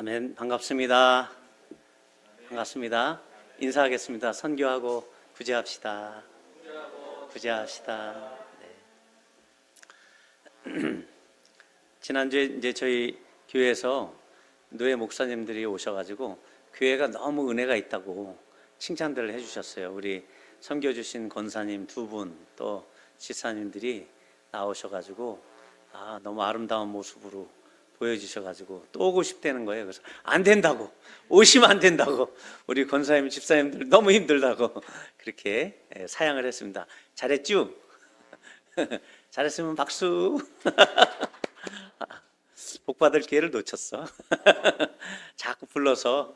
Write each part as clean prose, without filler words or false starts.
아멘. 반갑습니다. 반갑습니다. 인사하겠습니다. 선교하고 구제합시다. 구제합시다. 네. 지난주에 이제 저희 교회에서 노예 목사님들이 오셔가지고 교회가 너무 은혜가 있다고 칭찬들을 해주셨어요. 우리 섬겨주신 권사님 두 분 또 지사님들이 나오셔가지고 너무 아름다운 모습으로 보여주셔가지고 또 오고 싶다는 거예요. 그래서 안 된다고, 오시면 안 된다고, 우리 권사님 집사님들 너무 힘들다고 그렇게 사양을 했습니다. 잘했죠? 잘했으면 박수. 복 받을 기회를 놓쳤어. 자꾸 불러서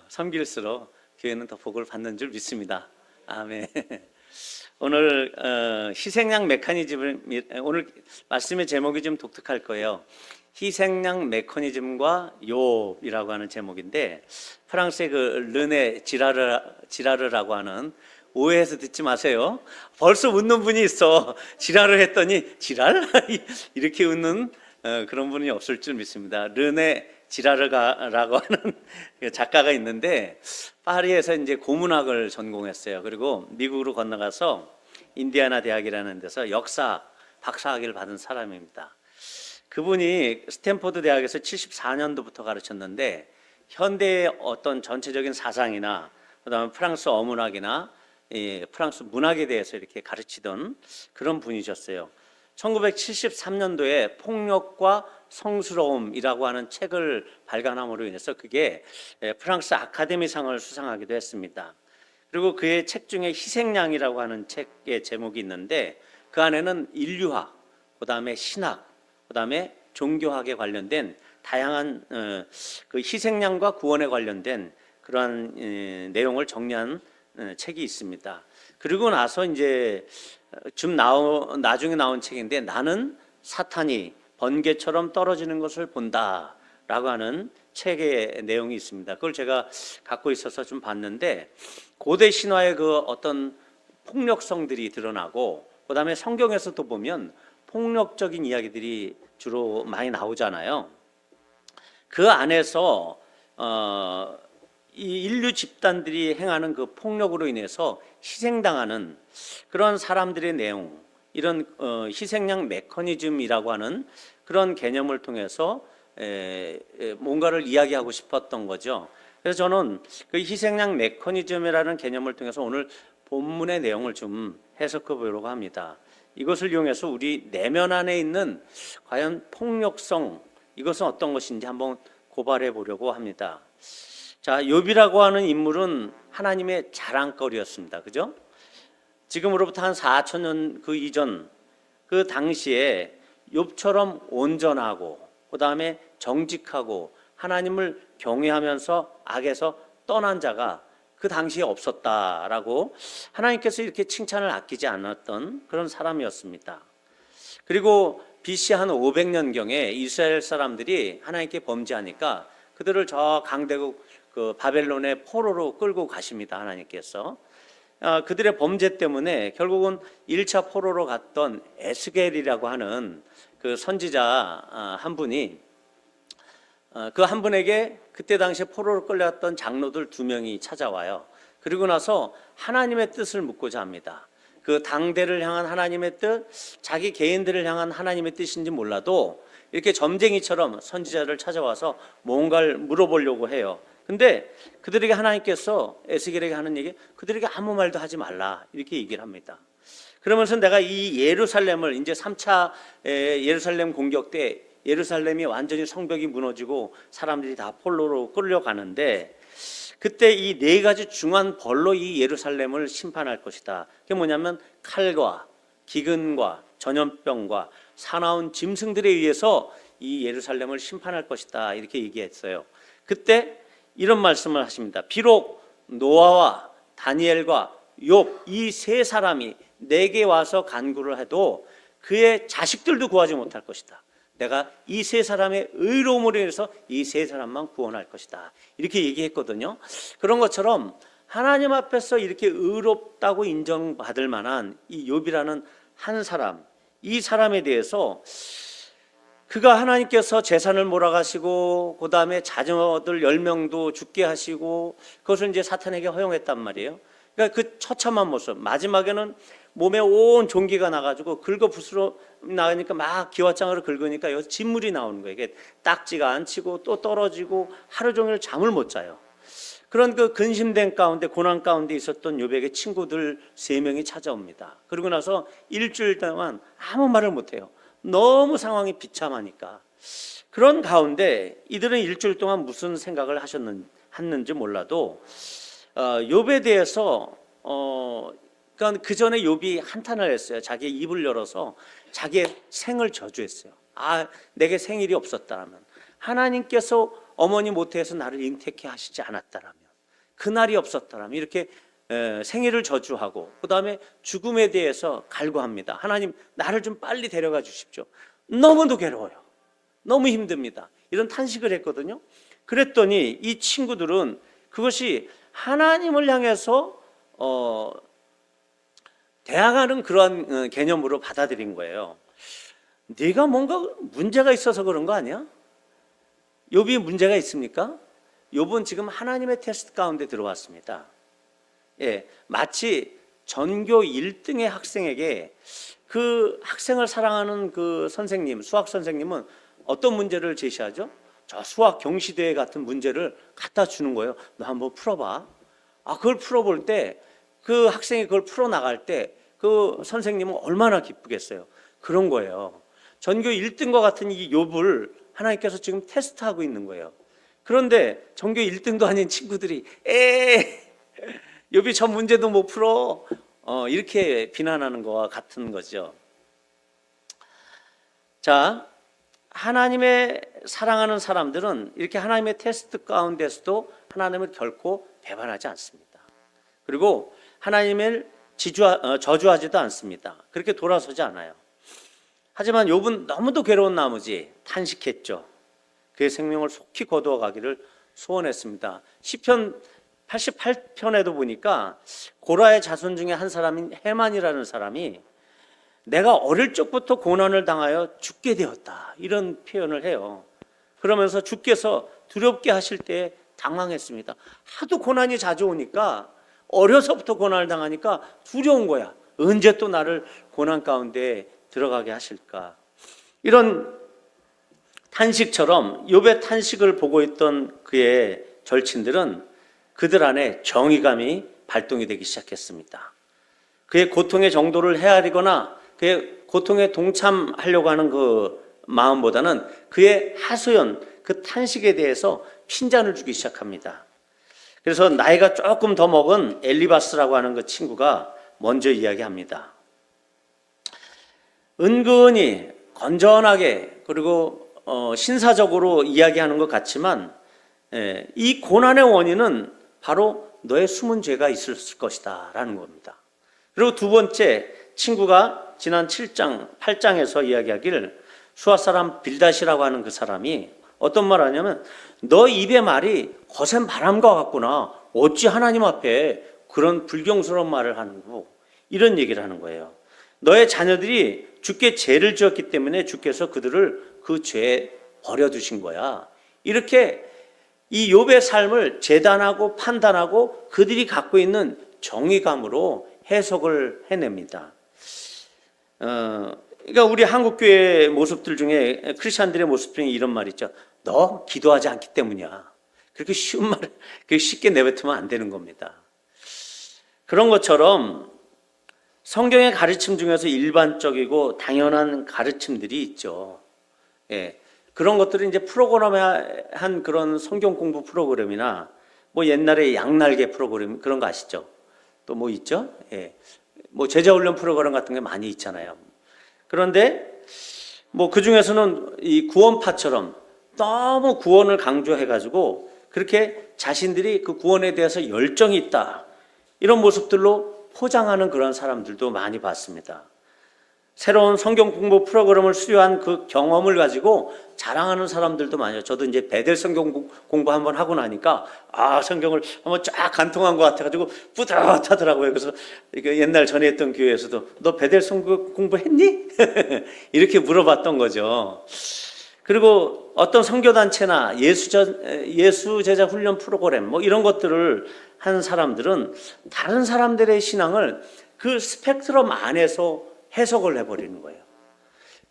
섬길수록 교회는 더 복을 받는 줄 믿습니다. 아멘. 오늘 희생양 메커니즘을, 오늘 말씀의 제목이 좀 독특할 거예요. 희생양 메커니즘과 욥이라고 하는 제목인데, 프랑스의 그 르네 지라르라고 하는, 오해해서 듣지 마세요. 벌써 웃는 분이 있어. 지랄을 했더니 지랄? 이렇게 웃는 그런 분이 없을 줄 믿습니다. 르네 지라르라고 하는 작가가 있는데 파리에서 이제 고문학을 전공했어요. 그리고 미국으로 건너가서 인디아나 대학이라는 데서 역사 박사학위를 받은 사람입니다. 그분이 스탠포드 대학에서 74년도부터 가르쳤는데 현대의 어떤 전체적인 사상이나 그다음에 프랑스 어문학이나 프랑스 문학에 대해서 이렇게 가르치던 그런 분이셨어요. 1973년도에 폭력과 성스러움이라고 하는 책을 발간함으로 인해서 그게 프랑스 아카데미상을 수상하기도 했습니다. 그리고 그의 책 중에 희생양이라고 하는 책의 제목이 있는데 그 안에는 인류학, 그 다음에 신학, 그 다음에 종교학에 관련된 다양한 그 희생양과 구원에 관련된 그러한 내용을 정리한 책이 있습니다. 그리고 나서 이제 나중에 나온 책인데 나는 사탄이 번개처럼 떨어지는 것을 본다라고 하는 책의 내용이 있습니다. 그걸 제가 갖고 있어서 좀 봤는데 고대 신화의 그 어떤 폭력성들이 드러나고 그다음에 성경에서도 보면 폭력적인 이야기들이 주로 많이 나오잖아요. 그 안에서 이 인류 집단들이 행하는 그 폭력으로 인해서 희생당하는 그런 사람들의 내용, 이런 희생양 메커니즘이라고 하는 그런 개념을 통해서 뭔가를 이야기하고 싶었던 거죠. 그래서 저는 그 희생양 메커니즘이라는 개념을 통해서 오늘 본문의 내용을 좀 해석해 보려고 합니다. 이것을 이용해서 우리 내면 안에 있는 과연 폭력성, 이것은 어떤 것인지 한번 고발해 보려고 합니다. 자, 욥이라고 하는 인물은 하나님의 자랑거리였습니다. 그죠? 지금으로부터 한 4,000년 그 이전, 그 당시에 욥처럼 온전하고 그 다음에 정직하고 하나님을 경외하면서 악에서 떠난 자가 그 당시에 없었다라고 하나님께서 이렇게 칭찬을 아끼지 않았던 그런 사람이었습니다. 그리고 BC 한 500년경에 이스라엘 사람들이 하나님께 범죄하니까 그들을 저 강대국 그 바벨론의 포로로 끌고 가십니다. 하나님께서 그들의 범죄 때문에 결국은 1차 포로로 갔던 에스겔이라고 하는 그 선지자 한 분이 그 한 분에게 그때 당시에 포로로 끌려갔던 장로들 2명이 찾아와요. 그리고 나서 하나님의 뜻을 묻고자 합니다. 그 당대를 향한 하나님의 뜻, 자기 개인들을 향한 하나님의 뜻인지 몰라도 이렇게 점쟁이처럼 선지자를 찾아와서 뭔가를 물어보려고 해요. 근데 그들에게 하나님께서 에스겔에게 하는 얘기, 그들에게 아무 말도 하지 말라 이렇게 얘기를 합니다. 그러면서 내가 이 예루살렘을 이제 3차 예루살렘 공격 때 예루살렘이 완전히 성벽이 무너지고 사람들이 다 포로로 끌려가는데 그때 이 4가지 중한 벌로 이 예루살렘을 심판할 것이다. 그게 뭐냐면 칼과 기근과 전염병과 사나운 짐승들에 의해서 이 예루살렘을 심판할 것이다 이렇게 얘기했어요. 그때 이런 말씀을 하십니다. 비록 노아와 다니엘과 욥 이 3사람이 내게 와서 간구를 해도 그의 자식들도 구하지 못할 것이다. 내가 이 3사람의 의로움으로 인해서 이 3사람만 구원할 것이다. 이렇게 얘기했거든요. 그런 것처럼 하나님 앞에서 이렇게 의롭다고 인정받을 만한 이 욥이라는 한 사람, 이 사람에 대해서 그가 하나님께서 재산을 몰아가시고 그 다음에 자녀들 10명도 죽게 하시고 그것을 이제 사탄에게 허용했단 말이에요. 그러니까 그 처참한 모습, 마지막에는 몸에 온 종기가 나가지고 긁어 부스러 나가니까 막 기와장으로 긁으니까 여기서 진물이 나오는 거예요. 이게 딱지가 안 치고 또 떨어지고 하루 종일 잠을 못 자요. 그런 그 근심된 가운데, 고난 가운데 있었던 요백의 친구들 3명이 찾아옵니다. 그러고 나서 일주일 동안 아무 말을 못해요. 너무 상황이 비참하니까. 그런 가운데 이들은 일주일 동안 무슨 생각을 하셨는지 몰라도 욥에 대해서 그러니까 그 전에 욥이 한탄을 했어요. 자기의 입을 열어서 자기의 생을 저주했어요. 내게 생일이 없었다면, 하나님께서 어머니 모태에서 나를 잉태케 하시지 않았다면, 그날이 없었다면, 이렇게 생일을 저주하고 그 다음에 죽음에 대해서 갈구합니다. 하나님, 나를 좀 빨리 데려가 주십시오. 너무도 괴로워요. 너무 힘듭니다. 이런 탄식을 했거든요. 그랬더니 이 친구들은 그것이 하나님을 향해서 대항하는 그런 개념으로 받아들인 거예요. 네가 뭔가 문제가 있어서 그런 거 아니야? 욥이 문제가 있습니까? 욥은 지금 하나님의 테스트 가운데 들어왔습니다. 마치 전교 1등의 학생에게 그 학생을 사랑하는 그 선생님, 수학 선생님은 어떤 문제를 제시하죠? 저 수학 경시대회 같은 문제를 갖다 주는 거예요. 너 한번 풀어봐. 그걸 풀어볼 때, 그 학생이 그걸 풀어나갈 때 그 선생님은 얼마나 기쁘겠어요. 그런 거예요. 전교 1등과 같은 이 욥을 하나님께서 지금 테스트하고 있는 거예요. 그런데 전교 1등도 아닌 친구들이 욥이 저 문제도 못 풀어, 이렇게 비난하는 거와 같은 거죠. 자, 하나님의 사랑하는 사람들은 이렇게 하나님의 테스트 가운데서도 하나님을 결코 배반하지 않습니다. 그리고 하나님을 저주하지도 않습니다. 그렇게 돌아서지 않아요. 하지만 욥은 너무도 괴로운 나머지 탄식했죠. 그의 생명을 속히 거두어 가기를 소원했습니다. 시편 88편에도 보니까 고라의 자손 중에 한 사람인 해만이라는 사람이 내가 어릴 적부터 고난을 당하여 죽게 되었다, 이런 표현을 해요. 그러면서 주께서 두렵게 하실 때 당황했습니다. 하도 고난이 자주 오니까, 어려서부터 고난을 당하니까 두려운 거야. 언제 또 나를 고난 가운데 들어가게 하실까? 이런 탄식처럼 욥의 탄식을 보고 있던 그의 절친들은 그들 안에 정의감이 발동이 되기 시작했습니다. 그의 고통의 정도를 헤아리거나 그의 고통에 동참하려고 하는 그 마음보다는 그의 하소연, 그 탄식에 대해서 핀잔을 주기 시작합니다. 그래서 나이가 조금 더 먹은 엘리바스라고 하는 그 친구가 먼저 이야기합니다. 은근히 건전하게 그리고 신사적으로 이야기하는 것 같지만 이 고난의 원인은 바로 너의 숨은 죄가 있었을 것이다 라는 겁니다. 그리고 두 번째, 친구가 지난 7장, 8장에서 이야기하기를 수아 사람 빌닷이라고 하는 그 사람이 어떤 말 하냐면, 너 입의 말이 거센 바람과 같구나. 어찌 하나님 앞에 그런 불경스러운 말을 하는고, 이런 얘기를 하는 거예요. 너의 자녀들이 주께 죄를 지었기 때문에 주께서 그들을 그 죄에 버려두신 거야. 이렇게 이 욥의 삶을 재단하고 판단하고 그들이 갖고 있는 정의감으로 해석을 해냅니다. 그러니까 우리 한국교회 모습들 중에, 크리스찬들의 모습 중에 이런 말 있죠. 너 기도하지 않기 때문이야. 그렇게 쉬운 말을 그렇게 쉽게 내뱉으면 안 되는 겁니다. 그런 것처럼 성경의 가르침 중에서 일반적이고 당연한 가르침들이 있죠. 그런 것들은 이제 프로그램한 그런 성경 공부 프로그램이나 뭐 옛날에 양날개 프로그램 그런 거 아시죠? 또 뭐 있죠? 뭐 제자훈련 프로그램 같은 게 많이 있잖아요. 그런데 뭐 그 중에서는 이 구원파처럼 너무 구원을 강조해가지고 그렇게 자신들이 그 구원에 대해서 열정이 있다, 이런 모습들로 포장하는 그런 사람들도 많이 봤습니다. 새로운 성경 공부 프로그램을 수료한 그 경험을 가지고 자랑하는 사람들도 많아요. 저도 이제 베델 성경 공부 한번 하고 나니까 성경을 한번 쫙 간통한 것 같아가지고 뿌듯하더라고요. 그래서 옛날 전에 했던 교회에서도 너 베델 성경 공부했니? 이렇게 물어봤던 거죠. 그리고 어떤 선교단체나 예수제자 훈련 프로그램 뭐 이런 것들을 한 사람들은 다른 사람들의 신앙을 그 스펙트럼 안에서 해석을 해버리는 거예요.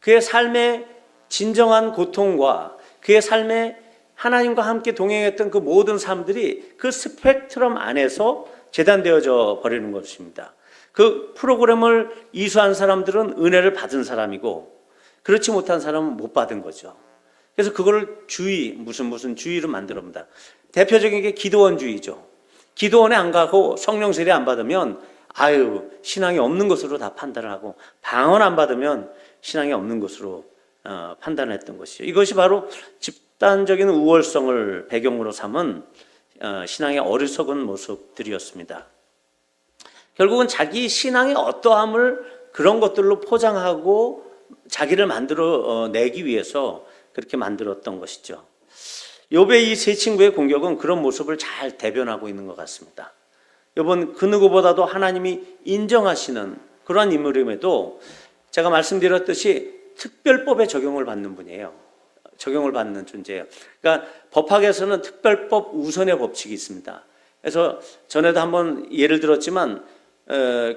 그의 삶의 진정한 고통과 그의 삶에 하나님과 함께 동행했던 그 모든 삶들이 그 스펙트럼 안에서 재단되어져 버리는 것입니다. 그 프로그램을 이수한 사람들은 은혜를 받은 사람이고 그렇지 못한 사람은 못 받은 거죠. 그래서 그걸 무슨 주의로 만들어봅니다. 대표적인 게 기도원주의죠. 기도원에 안 가고 성령 세례 안 받으면 신앙이 없는 것으로 다 판단을 하고 방언 안 받으면 신앙이 없는 것으로 판단했던 것이죠. 이것이 바로 집단적인 우월성을 배경으로 삼은 신앙의 어리석은 모습들이었습니다. 결국은 자기 신앙의 어떠함을 그런 것들로 포장하고 자기를 만들어 내기 위해서 그렇게 만들었던 것이죠. 욥의 이 세 친구의 공격은 그런 모습을 잘 대변하고 있는 것 같습니다. 욥은 그 누구보다도 하나님이 인정하시는 그러한 인물임에도 제가 말씀드렸듯이 특별법에 적용을 받는 분이에요. 적용을 받는 존재예요. 그러니까 법학에서는 특별법 우선의 법칙이 있습니다. 그래서 전에도 한번 예를 들었지만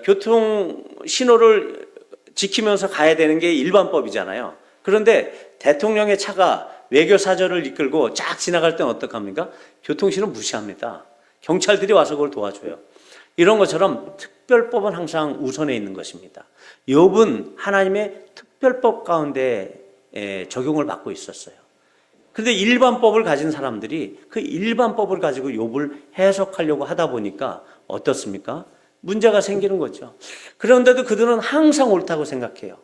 교통 신호를 지키면서 가야 되는 게 일반법이잖아요. 그런데 대통령의 차가 외교사절을 이끌고 쫙 지나갈 때는 어떡합니까? 교통신호 무시합니다. 경찰들이 와서 그걸 도와줘요. 이런 것처럼 특별법은 항상 우선에 있는 것입니다. 욥은 하나님의 특별법 가운데 적용을 받고 있었어요. 그런데 일반법을 가진 사람들이 그 일반법을 가지고 욥을 해석하려고 하다 보니까 어떻습니까? 문제가 생기는 거죠. 그런데도 그들은 항상 옳다고 생각해요.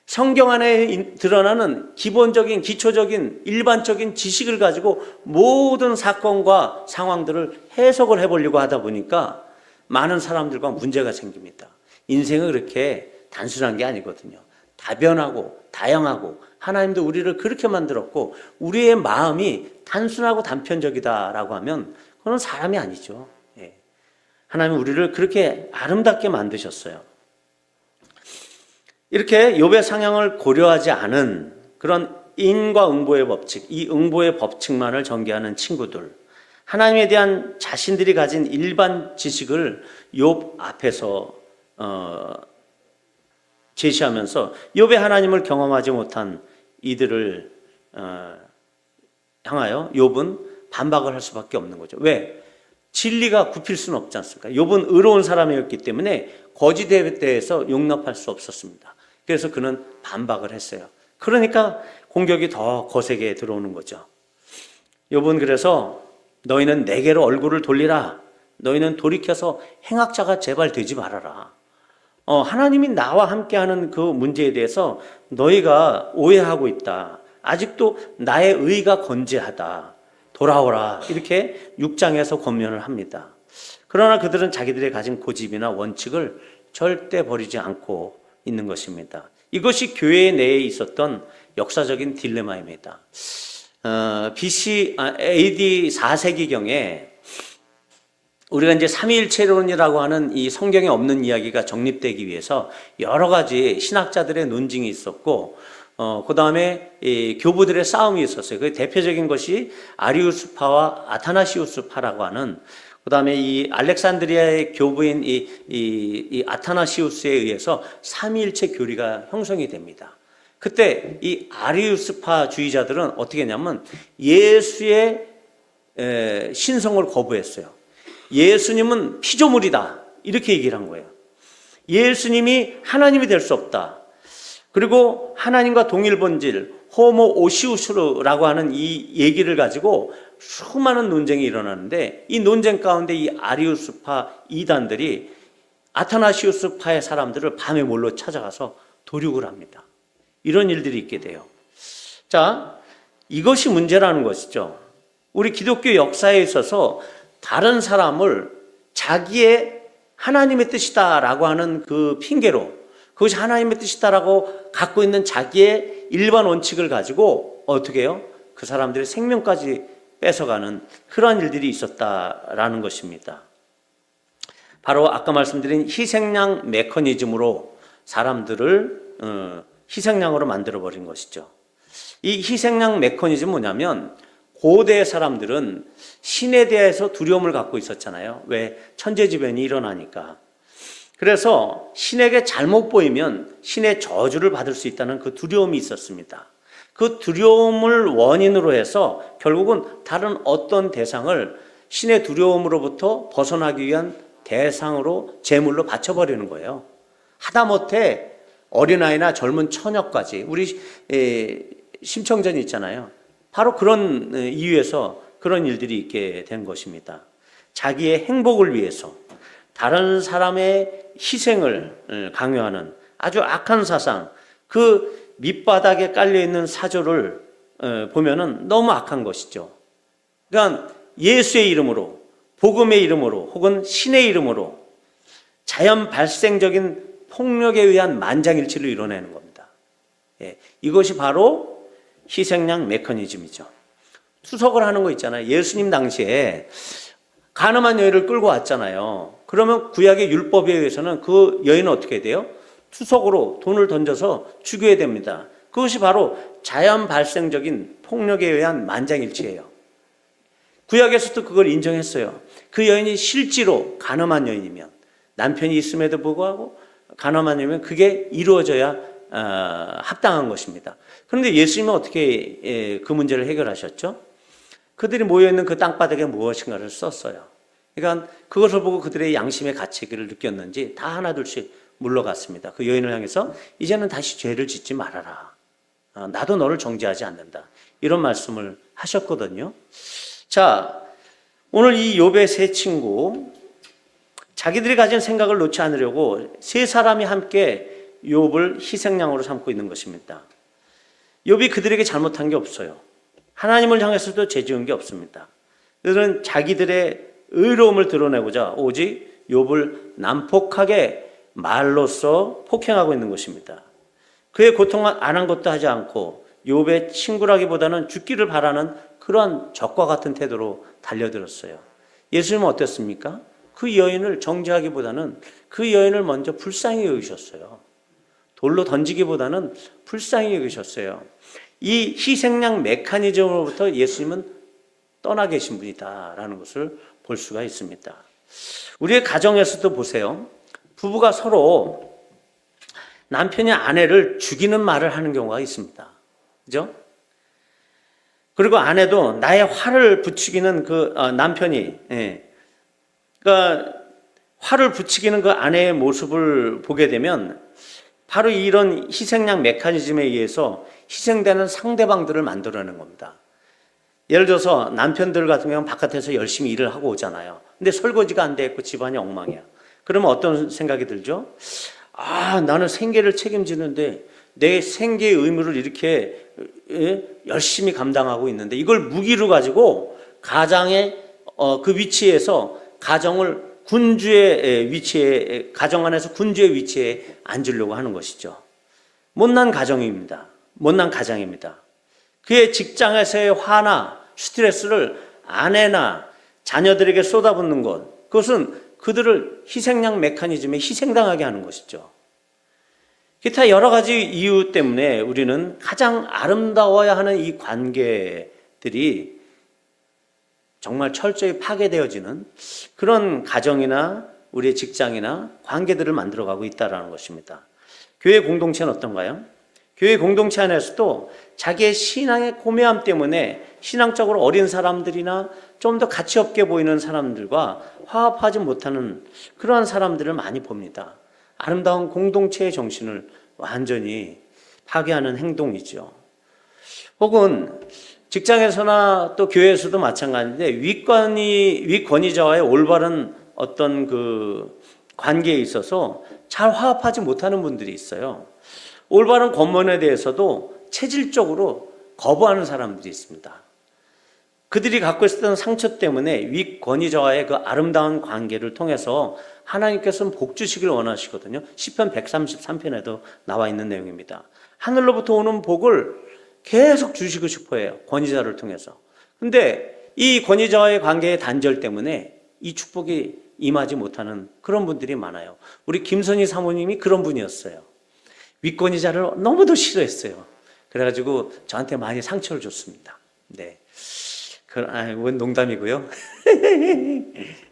성경 안에 드러나는 기본적인, 기초적인, 일반적인 지식을 가지고 모든 사건과 상황들을 해석을 해보려고 하다 보니까 많은 사람들과 문제가 생깁니다. 인생은 그렇게 단순한 게 아니거든요. 다변하고 다양하고 하나님도 우리를 그렇게 만들었고 우리의 마음이 단순하고 단편적이다라고 하면 그건 사람이 아니죠. 하나님은 우리를 그렇게 아름답게 만드셨어요. 이렇게 욥의 상황을 고려하지 않은 그런 인과 응보의 법칙, 이 응보의 법칙만을 전개하는 친구들, 하나님에 대한 자신들이 가진 일반 지식을 욥 앞에서 제시하면서 욥의 하나님을 경험하지 못한 이들을 향하여 욥은 반박을 할 수밖에 없는 거죠. 왜? 진리가 굽힐 수는 없지 않습니까? 욥은 의로운 사람이었기 때문에 거짓에 대해서 용납할 수 없었습니다. 그래서 그는 반박을 했어요. 그러니까 공격이 더 거세게 들어오는 거죠. 욥은 그래서 너희는 내게로 얼굴을 돌리라. 너희는 돌이켜서 행악자가 제발 되지 말아라. 하나님이 나와 함께하는 그 문제에 대해서 너희가 오해하고 있다. 아직도 나의 의가 건재하다. 돌아오라. 이렇게 6장에서 권면을 합니다. 그러나 그들은 자기들의 가진 고집이나 원칙을 절대 버리지 않고 있는 것입니다. 이것이 교회 내에 있었던 역사적인 딜레마입니다. AD 4세기경에 우리가 이제 삼위일체론이라고 하는 이 성경에 없는 이야기가 정립되기 위해서 여러 가지 신학자들의 논증이 있었고, 그 다음에 교부들의 싸움이 있었어요. 그 대표적인 것이 아리우스파와 아타나시우스파라고 하는, 그 다음에 이 알렉산드리아의 교부인 이 아타나시우스에 의해서 삼위일체 교리가 형성이 됩니다. 그때 이 아리우스파 주의자들은 어떻게 했냐면 예수의 신성을 거부했어요. 예수님은 피조물이다. 이렇게 얘기를 한 거예요. 예수님이 하나님이 될 수 없다. 그리고 하나님과 동일 본질, 호모 오시우스라고 하는 이 얘기를 가지고 수많은 논쟁이 일어나는데 이 논쟁 가운데 이 아리우스파 이단들이 아타나시우스파의 사람들을 밤에 몰로 찾아가서 도륙을 합니다. 이런 일들이 있게 돼요. 자, 이것이 문제라는 것이죠. 우리 기독교 역사에 있어서 다른 사람을 자기의 하나님의 뜻이다라고 하는 그 핑계로 그것이 하나님의 뜻이다라고 갖고 있는 자기의 일반 원칙을 가지고 어떻게 해요? 그 사람들의 생명까지 뺏어가는 그러한 일들이 있었다라는 것입니다. 바로 아까 말씀드린 희생양 메커니즘으로 사람들을 희생양으로 만들어버린 것이죠. 이 희생양 메커니즘 뭐냐면 고대 사람들은 신에 대해서 두려움을 갖고 있었잖아요. 왜? 천재지변이 일어나니까. 그래서 신에게 잘못 보이면 신의 저주를 받을 수 있다는 그 두려움이 있었습니다. 그 두려움을 원인으로 해서 결국은 다른 어떤 대상을 신의 두려움으로부터 벗어나기 위한 대상으로 제물로 바쳐버리는 거예요. 하다못해 어린아이나 젊은 처녀까지, 우리 심청전이 있잖아요. 바로 그런 이유에서 그런 일들이 있게 된 것입니다. 자기의 행복을 위해서 다른 사람의 희생을 강요하는 아주 악한 사상, 그 밑바닥에 깔려있는 사조를 보면은 너무 악한 것이죠. 그러니까 예수의 이름으로, 복음의 이름으로, 혹은 신의 이름으로 자연 발생적인 폭력에 의한 만장일치를 이뤄내는 겁니다. 이것이 바로 희생양 메커니즘이죠. 투석을 하는 거 있잖아요. 예수님 당시에 가늠한 여인을 끌고 왔잖아요. 그러면 구약의 율법에 의해서는 그 여인은 어떻게 돼요? 투석으로 돈을 던져서 죽여야 됩니다. 그것이 바로 자연 발생적인 폭력에 의한 만장일치예요. 구약에서도 그걸 인정했어요. 그 여인이 실제로 가늠한 여인이면, 남편이 있음에도 불구하고 가늠한 여인이면 그게 이루어져야 합당한 것입니다. 그런데 예수님은 어떻게 그 문제를 해결하셨죠? 그들이 모여있는 그 땅바닥에 무엇인가를 썼어요. 그러니까 그것을 보고 그들의 양심의 가치를 느꼈는지 다 하나둘씩 물러갔습니다. 그 여인을 향해서 이제는 다시 죄를 짓지 말아라. 나도 너를 정죄하지 않는다. 이런 말씀을 하셨거든요. 자, 오늘 이 욥의 세 친구, 자기들이 가진 생각을 놓지 않으려고 세 사람이 함께 욥을 희생양으로 삼고 있는 것입니다. 욥이 그들에게 잘못한 게 없어요. 하나님을 향해서도 죄 지은 게 없습니다. 그들은 자기들의 의로움을 드러내고자 오직 욥을 난폭하게 말로써 폭행하고 있는 것입니다. 그의 고통을 안 한 것도 하지 않고 욥의 친구라기보다는 죽기를 바라는 그러한 적과 같은 태도로 달려들었어요. 예수님은 어땠습니까? 그 여인을 정죄하기보다는 그 여인을 먼저 불쌍히 여기셨어요. 돌로 던지기보다는 불쌍히 여기셨어요. 이 희생양 메커니즘으로부터 예수님은 떠나 계신 분이다라는 것을 볼 수가 있습니다. 우리의 가정에서도 보세요. 부부가 서로 남편이 아내를 죽이는 말을 하는 경우가 있습니다. 그죠? 그리고 아내도 나의 화를 부추기는 그 남편이, 그러니까 화를 부추기는 그 아내의 모습을 보게 되면 바로 이런 희생양 메커니즘에 의해서 희생되는 상대방들을 만들어내는 겁니다. 예를 들어서 남편들 같은 경우는 바깥에서 열심히 일을 하고 오잖아요. 근데 설거지가 안 돼 있고 집안이 엉망이야. 그러면 어떤 생각이 들죠? 나는 생계를 책임지는데 내 생계의 의무를 이렇게 열심히 감당하고 있는데 이걸 무기로 가지고 가장의 그 위치에서 가정을 군주의 위치에, 가정 안에서 군주의 위치에 앉으려고 하는 것이죠. 못난 가정입니다. 못난 가장입니다. 그의 직장에서의 화나 스트레스를 아내나 자녀들에게 쏟아붓는 것, 그것은 그들을 희생양 메커니즘에 희생당하게 하는 것이죠. 기타 여러 가지 이유 때문에 우리는 가장 아름다워야 하는 이 관계들이 정말 철저히 파괴되어지는 그런 가정이나 우리의 직장이나 관계들을 만들어가고 있다는 것입니다. 교회 공동체는 어떤가요? 교회 공동체 안에서도 자기의 신앙의 고매함 때문에 신앙적으로 어린 사람들이나 좀 더 가치 없게 보이는 사람들과 화합하지 못하는 그러한 사람들을 많이 봅니다. 아름다운 공동체의 정신을 완전히 파괴하는 행동이죠. 혹은 직장에서나 또 교회에서도 마찬가지인데 위권위자와의 올바른 어떤 그 관계에 있어서 잘 화합하지 못하는 분들이 있어요. 올바른 권면에 대해서도 체질적으로 거부하는 사람들이 있습니다. 그들이 갖고 있었던 상처 때문에 윗권위자와의 그 아름다운 관계를 통해서 하나님께서는 복 주시길 원하시거든요. 시편 133편에도 나와 있는 내용입니다. 하늘로부터 오는 복을 계속 주시고 싶어해요. 권위자를 통해서. 근데 이 권위자와의 관계의 단절 때문에 이 축복이 임하지 못하는 그런 분들이 많아요. 우리 김선희 사모님이 그런 분이었어요. 윗권위자를 너무도 싫어했어요. 그래가지고 저한테 많이 상처를 줬습니다. 네. 그건 농담이고요.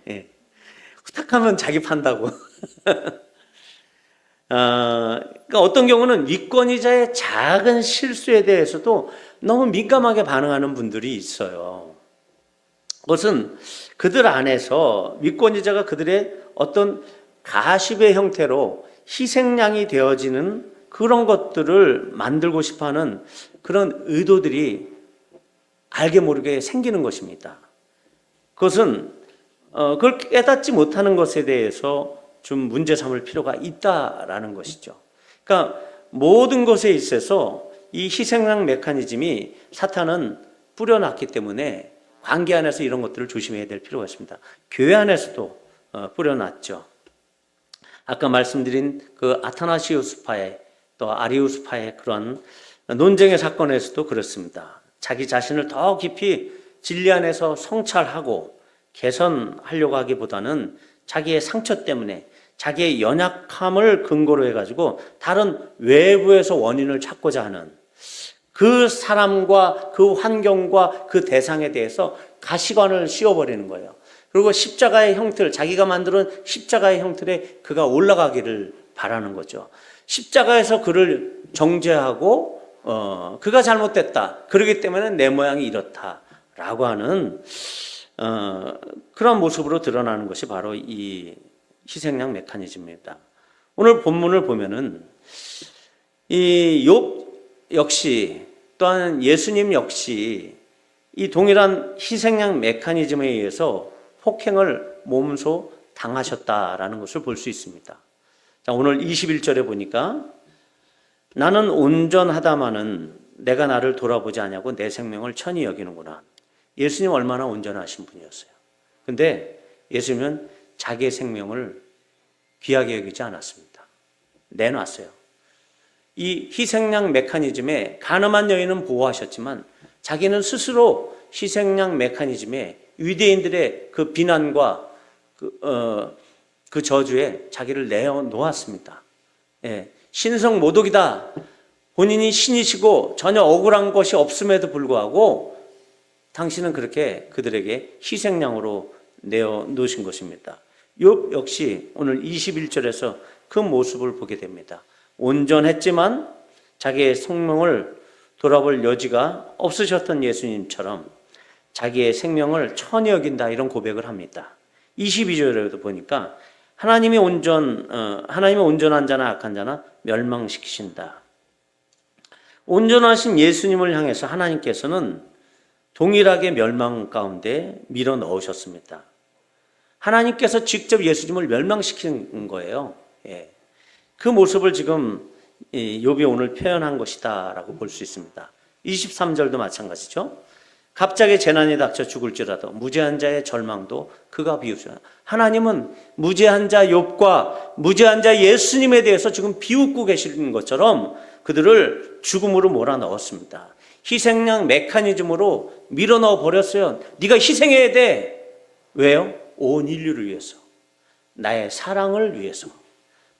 예. 후딱하면 자기 판다고. 그러니까 어떤 경우는 위권위자의 작은 실수에 대해서도 너무 민감하게 반응하는 분들이 있어요. 그것은 그들 안에서 위권위자가 그들의 어떤 가십의 형태로 희생양이 되어지는 그런 것들을 만들고 싶어하는 그런 의도들이 알게 모르게 생기는 것입니다. 그것은 그걸 깨닫지 못하는 것에 대해서 좀 문제 삼을 필요가 있다라는 것이죠. 그러니까 모든 것에 있어서 이 희생양 메커니즘이 사탄은 뿌려놨기 때문에 관계 안에서 이런 것들을 조심해야 될 필요가 있습니다. 교회 안에서도 뿌려놨죠. 아까 말씀드린 그 아타나시우스파의 또 아리우스파의 그런 논쟁의 사건에서도 그렇습니다. 자기 자신을 더 깊이 진리 안에서 성찰하고 개선하려고 하기보다는 자기의 상처 때문에 자기의 연약함을 근거로 해가지고 다른 외부에서 원인을 찾고자 하는 그 사람과 그 환경과 그 대상에 대해서 가시관을 씌워버리는 거예요. 그리고 십자가의 형틀, 자기가 만드는 십자가의 형틀에 그가 올라가기를 바라는 거죠. 십자가에서 그를 정죄하고 그가 잘못됐다. 그렇기 때문에 내 모양이 이렇다라고 하는 그런 모습으로 드러나는 것이 바로 이 희생양 메커니즘입니다. 오늘 본문을 보면은 이 욥 역시 또한 예수님 역시 이 동일한 희생양 메커니즘에 의해서 폭행을 몸소 당하셨다라는 것을 볼 수 있습니다. 자, 오늘 21절에 보니까 나는 온전하다마는 내가 나를 돌아보지 않냐고 내 생명을 천히 여기는구나. 예수님 얼마나 온전하신 분이었어요. 근데 예수님은 자기의 생명을 귀하게 여기지 않았습니다. 내놨어요. 이 희생양 메커니즘에 가늠한 여인은 보호하셨지만 자기는 스스로 희생양 메커니즘에 유대인들의 그 비난과 그 저주에 자기를 내어놓았습니다. 예, 신성 모독이다. 본인이 신이시고 전혀 억울한 것이 없음에도 불구하고 당신은 그렇게 그들에게 희생양으로 내어놓으신 것입니다. 욥 역시 오늘 21절에서 그 모습을 보게 됩니다. 온전했지만 자기의 생명을 돌아볼 여지가 없으셨던 예수님처럼 자기의 생명을 천히 여긴다 이런 고백을 합니다. 22절에도 보니까 하나님이 온전한 자나 악한 자나 멸망시키신다. 온전하신 예수님을 향해서 하나님께서는 동일하게 멸망 가운데 밀어 넣으셨습니다. 하나님께서 직접 예수님을 멸망시킨 거예요. 예. 그 모습을 지금 욥이 오늘 표현한 것이다라고 볼 수 있습니다. 23절도 마찬가지죠. 갑자기 재난이 닥쳐 죽을지라도 무죄한 자의 절망도 그가 비웃으라. 하나님은 무죄한 자 욥과 무죄한 자 예수님에 대해서 지금 비웃고 계시는 것처럼 그들을 죽음으로 몰아넣었습니다. 희생양 메커니즘으로 밀어넣어 버렸어요. 네가 희생해야 돼. 왜요? 온 인류를 위해서. 나의 사랑을 위해서.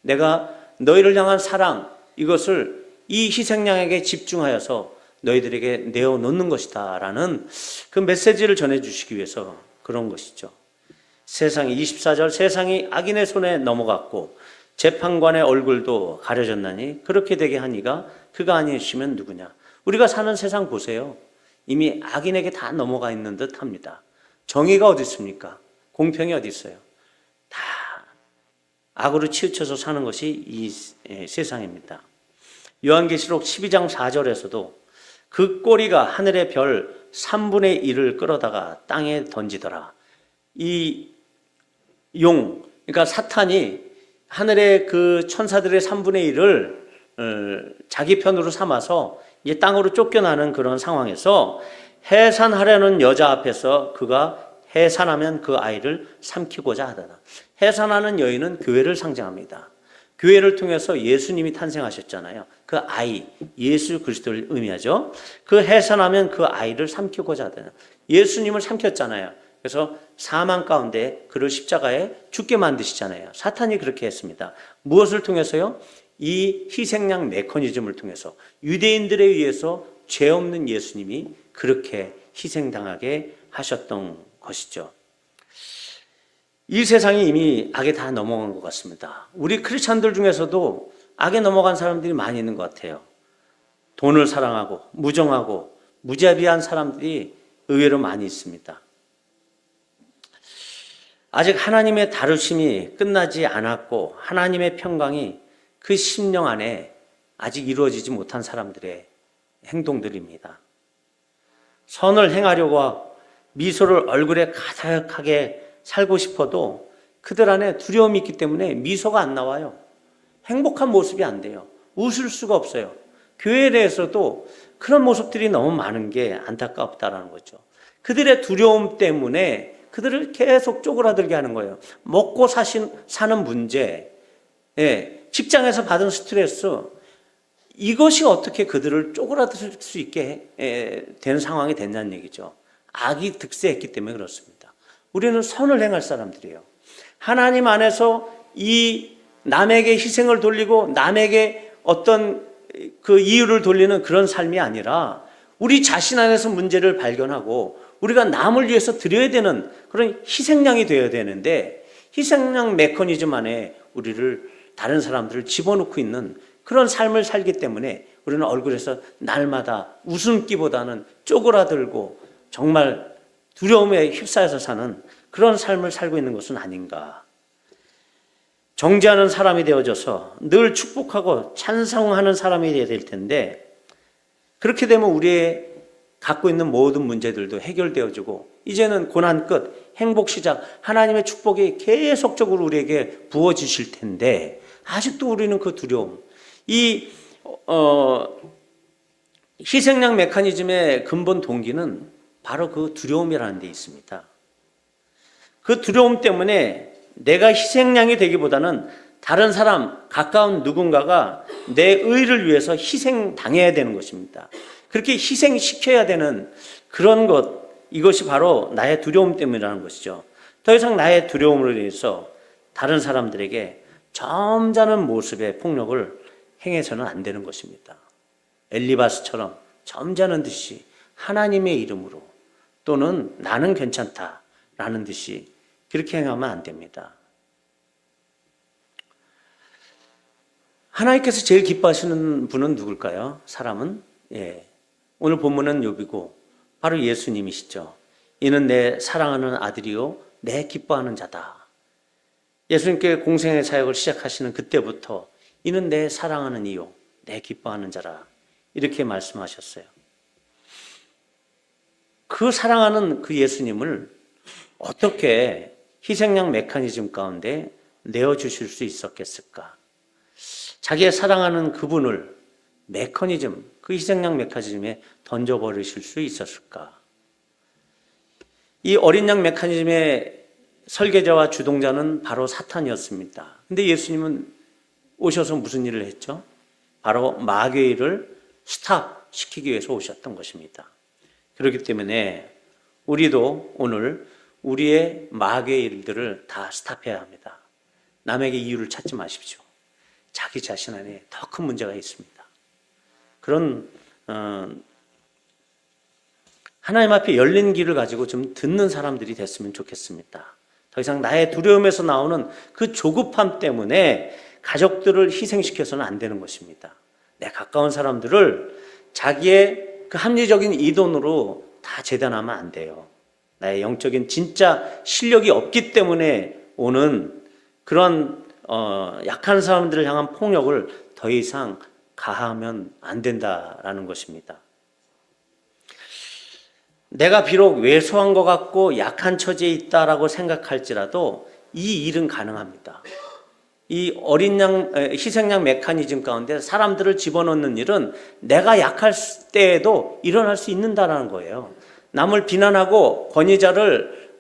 내가 너희를 향한 사랑, 이것을 이 희생양에게 집중하여서 너희들에게 내어놓는 것이다 라는 그 메시지를 전해주시기 위해서 그런 것이죠. 세상이 24절 세상이 악인의 손에 넘어갔고 재판관의 얼굴도 가려졌나니 그렇게 되게 하니가 그가 아니시면 누구냐. 우리가 사는 세상 보세요. 이미 악인에게 다 넘어가 있는 듯 합니다. 정의가 어디 있습니까? 공평이 어디 있어요? 다 악으로 치우쳐서 사는 것이 이 세상입니다. 요한계시록 12장 4절에서도 그 꼬리가 하늘의 별 3분의 1을 끌어다가 땅에 던지더라. 이 그러니까 사탄이 하늘의 그 천사들의 3분의 1을 자기 편으로 삼아서 이제 땅으로 쫓겨나는 그런 상황에서 해산하려는 여자 앞에서 그가 해산하면 그 아이를 삼키고자 하더라. 해산하는 여인은 교회를 상징합니다. 교회를 통해서 예수님이 탄생하셨잖아요. 그 아이, 예수 그리스도를 의미하죠. 그 해산하면 그 아이를 삼키고자 하더라. 예수님을 삼켰잖아요. 그래서 사망 가운데 그를 십자가에 죽게 만드시잖아요. 사탄이 그렇게 했습니다. 무엇을 통해서요? 이 희생양 메커니즘을 통해서 유대인들에 의해서 죄 없는 예수님이 그렇게 희생당하게 하셨던 것이죠. 이 세상이 이미 악에 다 넘어간 것 같습니다. 우리 크리스찬들 중에서도 악에 넘어간 사람들이 많이 있는 것 같아요. 돈을 사랑하고 무정하고 무자비한 사람들이 의외로 많이 있습니다. 아직 하나님의 다루심이 끝나지 않았고 하나님의 평강이 그 심령 안에 아직 이루어지지 못한 사람들의 행동들입니다. 선을 행하려고 하고 미소를 얼굴에 가득하게 살고 싶어도 그들 안에 두려움이 있기 때문에 미소가 안 나와요. 행복한 모습이 안 돼요. 웃을 수가 없어요. 교회에 대해서도 그런 모습들이 너무 많은 게 안타깝다라는 거죠. 그들의 두려움 때문에 그들을 계속 쪼그라들게 하는 거예요. 먹고 사는 문제, 직장에서 받은 스트레스, 이것이 어떻게 그들을 쪼그라들 수 있게 된 상황이 됐냐는 얘기죠. 악이 득세했기 때문에 그렇습니다. 우리는 선을 행할 사람들이에요. 하나님 안에서 이 남에게 희생을 돌리고 남에게 어떤 그 이유를 돌리는 그런 삶이 아니라 우리 자신 안에서 문제를 발견하고 우리가 남을 위해서 드려야 되는 그런 희생양이 되어야 되는데 희생양 메커니즘 안에 우리를 다른 사람들을 집어넣고 있는 그런 삶을 살기 때문에 우리는 얼굴에서 날마다 웃음기보다는 쪼그라들고 정말 두려움에 휩싸여서 사는 그런 삶을 살고 있는 것은 아닌가. 정죄하는 사람이 되어져서 늘 축복하고 찬송하는 사람이 되어야 될 텐데 그렇게 되면 우리의 갖고 있는 모든 문제들도 해결되어지고 이제는 고난 끝, 행복 시작, 하나님의 축복이 계속적으로 우리에게 부어지실 텐데 아직도 우리는 그 두려움, 이 희생양 메커니즘의 근본 동기는 바로 그 두려움이라는 데 있습니다. 그 두려움 때문에 내가 희생양이 되기보다는 다른 사람, 가까운 누군가가 내 의를 위해서 희생당해야 되는 것입니다. 그렇게 희생시켜야 되는 그런 것, 이것이 바로 나의 두려움 때문이라는 것이죠. 더 이상 나의 두려움으로 인해서 다른 사람들에게 점잖은 모습의 폭력을 행해서는 안 되는 것입니다. 엘리바스처럼 점잖은 듯이 하나님의 이름으로 또는 나는 괜찮다라는 듯이 그렇게 행하면 안 됩니다. 하나님께서 제일 기뻐하시는 분은 누굴까요? 사람은? 오늘 본문은 욥이고 바로 예수님이시죠. 이는 내 사랑하는 아들이요 내 기뻐하는 자다. 예수님께 공생의 사역을 시작하시는 그때부터 이는 내 사랑하는 이요 내 기뻐하는 자라 이렇게 말씀하셨어요. 그 사랑하는 그 예수님을 어떻게 희생양 메커니즘 가운데 내어주실 수 있었겠을까? 자기의 사랑하는 그분을 메커니즘, 그 희생양 메커니즘에 던져버리실 수 있었을까? 이 어린 양 메커니즘의 설계자와 주동자는 바로 사탄이었습니다. 근데 예수님은 오셔서 무슨 일을 했죠? 바로 마귀의 일을 스탑시키기 위해서 오셨던 것입니다. 그렇기 때문에 우리도 오늘 우리의 마귀의 일들을 다 스탑해야 합니다. 남에게 이유를 찾지 마십시오. 자기 자신 안에 더 큰 문제가 있습니다. 그런 하나님 앞에 열린 길을 가지고 좀 듣는 사람들이 됐으면 좋겠습니다. 더 이상 나의 두려움에서 나오는 그 조급함 때문에 가족들을 희생시켜서는 안 되는 것입니다. 내 가까운 사람들을 자기의 그 합리적인 이론으로 다 재단하면 안 돼요. 나의 영적인 진짜 실력이 없기 때문에 오는 그런 약한 사람들을 향한 폭력을 더 이상 가하면 안 된다라는 것입니다. 내가 비록 왜소한 것 같고 약한 처지에 있다라고 생각할지라도 이 일은 가능합니다. 이 어린 양, 희생양 메커니즘 가운데 사람들을 집어넣는 일은 내가 약할 때에도 일어날 수 있는다라는 거예요. 남을 비난하고 권위자를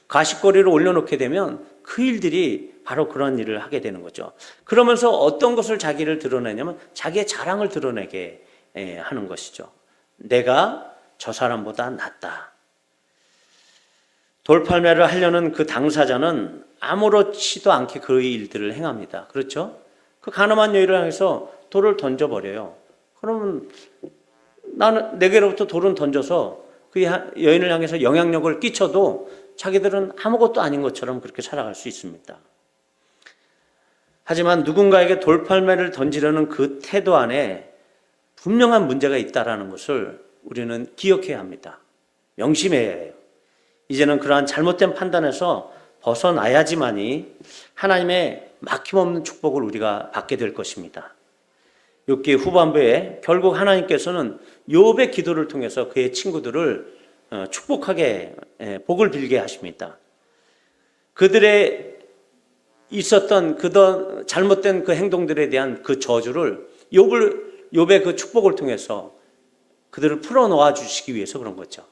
가십거리로 올려놓게 되면 그 일들이 바로 그런 일을 하게 되는 거죠. 그러면서 어떤 것을 자기를 드러내냐면 자기의 자랑을 드러내게 하는 것이죠. 내가 저 사람보다 낫다. 돌팔매를 하려는 그 당사자는 아무렇지도 않게 그 일들을 행합니다. 그렇죠? 그 가늠한 여인을 향해서 돌을 던져버려요. 그러면 나는 내게로부터 돌은 던져서 그 여인을 향해서 영향력을 끼쳐도 자기들은 아무것도 아닌 것처럼 그렇게 살아갈 수 있습니다. 하지만 누군가에게 돌팔매를 던지려는 그 태도 안에 분명한 문제가 있다는 것을 우리는 기억해야 합니다. 명심해야 해요. 이제는 그러한 잘못된 판단에서 벗어나야지만이 하나님의 막힘없는 축복을 우리가 받게 될 것입니다. 욥기 후반부에 결국 하나님께서는 욥의 기도를 통해서 그의 친구들을 축복하게 복을 빌게 하십니다. 그들의 있었던 잘못된 그 행동들에 대한 그 저주를 욥의 그 축복을 통해서 그들을 풀어놓아 주시기 위해서 그런 거죠.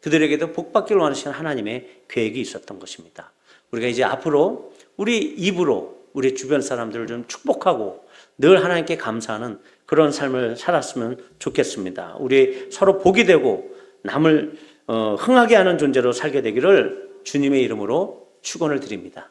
그들에게도 복받기를 원하시는 하나님의 계획이 있었던 것입니다. 우리가 이제 앞으로 우리 입으로 우리 주변 사람들을 좀 축복하고 늘 하나님께 감사하는 그런 삶을 살았으면 좋겠습니다. 우리 서로 복이 되고 남을 흥하게 하는 존재로 살게 되기를 주님의 이름으로 축원을 드립니다.